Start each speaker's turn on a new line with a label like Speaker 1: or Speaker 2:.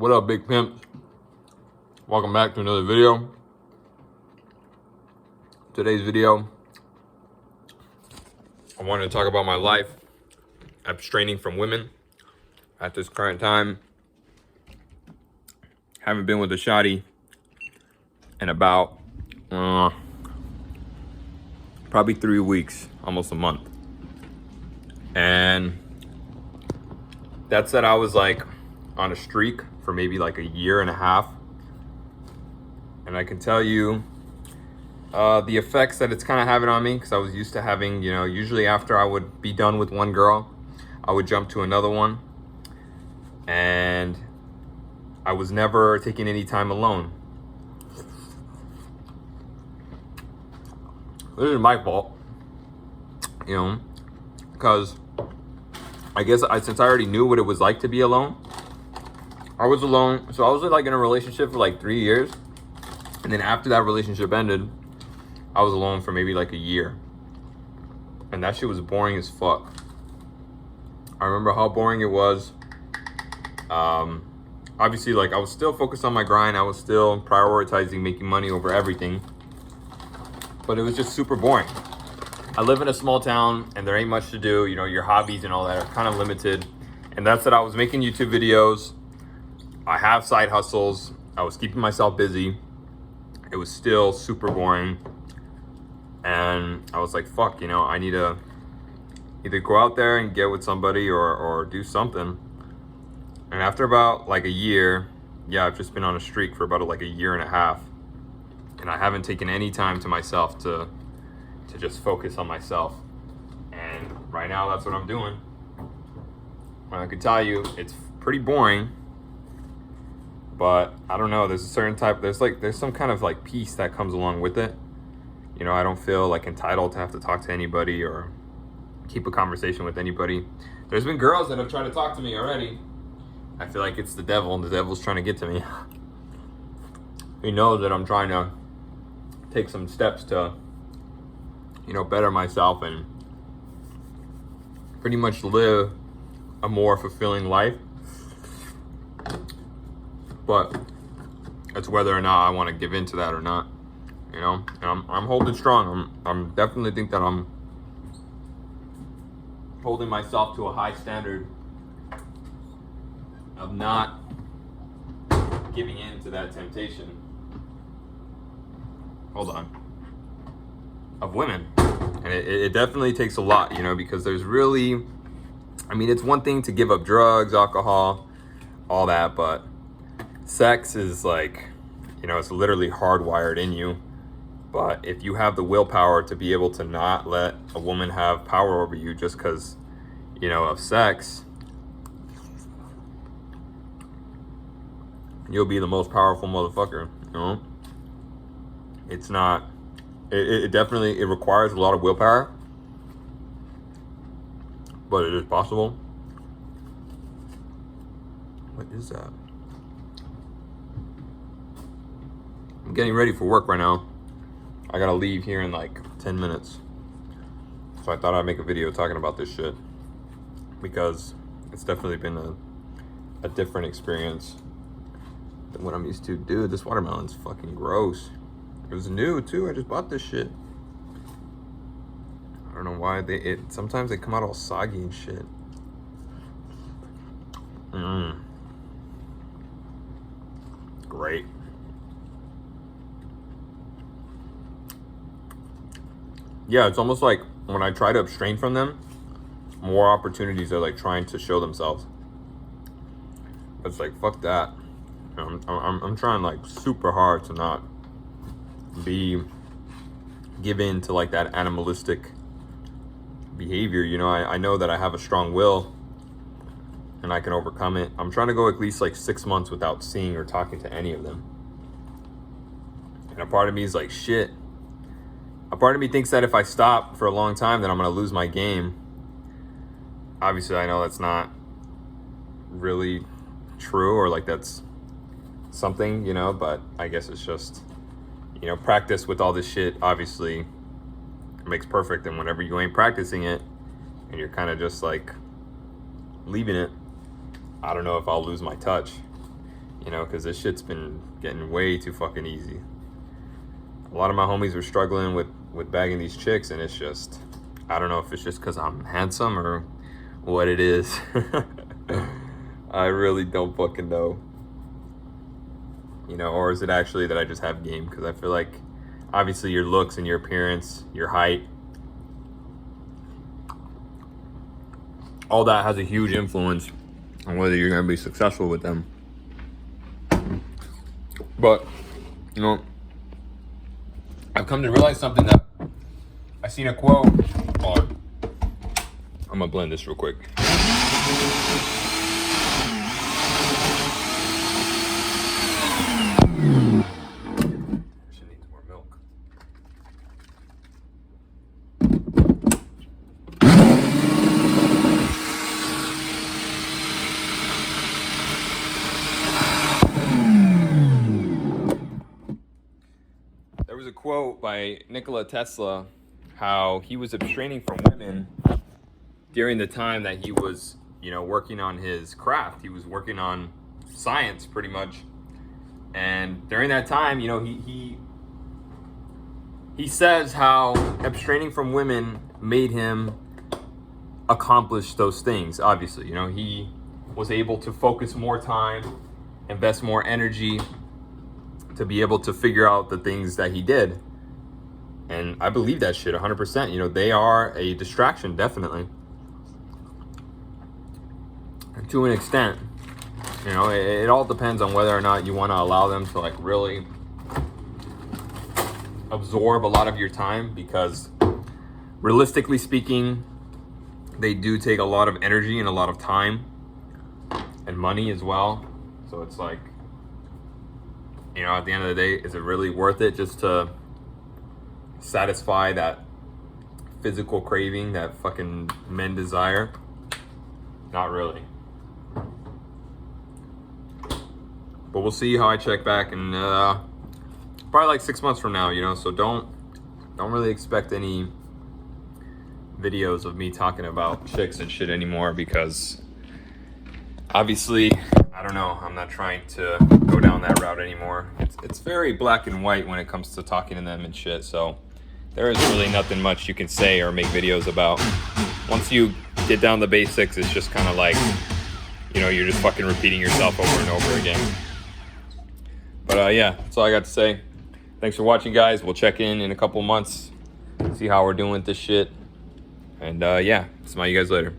Speaker 1: What up, big pimps? Welcome back to another video. Today's video, I wanted to talk about my life abstraining from women at this current time. Haven't been with a shawty in about probably 3 weeks, almost a month. And that said, I was like on a streak for maybe like a year and a half. And I can tell you the effects that it's kind of having on me, because I was used to having, usually after I would be done with one girl, I would jump to another one. And I was never taking any time alone. This is my fault, because I guess since I already knew what it was like to be alone, I was alone. So I was like in a relationship for like 3 years. And then after that relationship ended, I was alone for maybe like a year. And that shit was boring as fuck. I remember how boring it was. Obviously, like I was still focused on my grind. I was still prioritizing making money over everything. But it was just super boring. I live in a small town and there ain't much to do. Your hobbies and all that are kind of limited. And that's that I was making YouTube videos. I have side hustles. I was keeping myself busy. It was still super boring. And I was like, fuck, I need to either go out there and get with somebody or do something. And after about like a year, I've just been on a streak for about like a year and a half. And I haven't taken any time to myself to just focus on myself. And right now, that's what I'm doing. I could tell you, it's pretty boring. But I don't know, there's a certain type, there's some kind of like peace that comes along with it. I don't feel like entitled to have to talk to anybody or keep a conversation with anybody. There's been girls that have tried to talk to me already. I feel like it's the devil, and the devil's trying to get to me. He knows that I'm trying to take some steps to, better myself and pretty much live a more fulfilling life. But it's whether or not I want to give into that or not, And I'm holding strong. I'm definitely think that I'm holding myself to a high standard of not giving in to that temptation. Hold on. Of women. And it definitely takes a lot, because there's really, it's one thing to give up drugs, alcohol, all that, but sex is like, it's literally hardwired in you. But if you have the willpower to be able to not let a woman have power over you just because, of sex, you'll be the most powerful motherfucker, It's not, it definitely, it requires a lot of willpower, but it is possible. What is that? I'm getting ready for work right now. I gotta leave here in like 10 minutes. So I thought I'd make a video talking about this shit, because it's definitely been a different experience than what I'm used to. Dude, this watermelon's fucking gross. It was new too. I just bought this shit. I don't know why sometimes they come out all soggy and shit. Great. Yeah, it's almost like when I try to abstain from them, more opportunities are like trying to show themselves. It's like, fuck that. I'm trying like super hard to not give in to like that animalistic behavior. I know that I have a strong will and I can overcome it. I'm trying to go at least like 6 months without seeing or talking to any of them. And a part of me is like, shit. A part of me thinks that if I stop for a long time, then I'm going to lose my game. Obviously, I know that's not really true, or like that's something, but I guess it's just, practice with all this shit, obviously, makes perfect. And whenever you ain't practicing it and you're kind of just like leaving it, I don't know if I'll lose my touch. You know, because this shit's been getting way too fucking easy. A lot of my homies were struggling with bagging these chicks, and it's just, I don't know if it's just because I'm handsome or what it is. I really don't fucking know. You know, or is it actually that I just have game? Because I feel like, obviously, your looks and your appearance, your height, all that has a huge influence on whether you're going to be successful with them. But, you know, I've come to realize something that I seen a quote on. I'm going to blend this real quick. She needs more milk. There was a quote by Nikola Tesla, how he was abstaining from women during the time that he was, you know, working on his craft. He was working on science pretty much. And during that time, you know, he says how abstaining from women made him accomplish those things. Obviously, you know, he was able to focus more time, invest more energy to be able to figure out the things that he did. And I believe that shit 100%. You know, they are a distraction, definitely. To an extent. You know, it all depends on whether or not you want to allow them to like really absorb a lot of your time, because realistically speaking, they do take a lot of energy and a lot of time and money as well. So it's like, you know, at the end of the day, is it really worth it just to satisfy that physical craving that fucking men desire? Not really. But we'll see how I check back in probably like 6 months from now, you know, so don't really expect any videos of me talking about chicks and shit anymore, because obviously, I don't know, I'm not trying to go down that route anymore. It's very black and white when it comes to talking to them and shit, so there is really nothing much you can say or make videos about. Once you get down the basics, it's just kind of like, you know, you're just fucking repeating yourself over and over again. But yeah, that's all I got to say. Thanks for watching, guys. We'll check in a couple months, see how we're doing with this shit. And yeah, smile you guys later.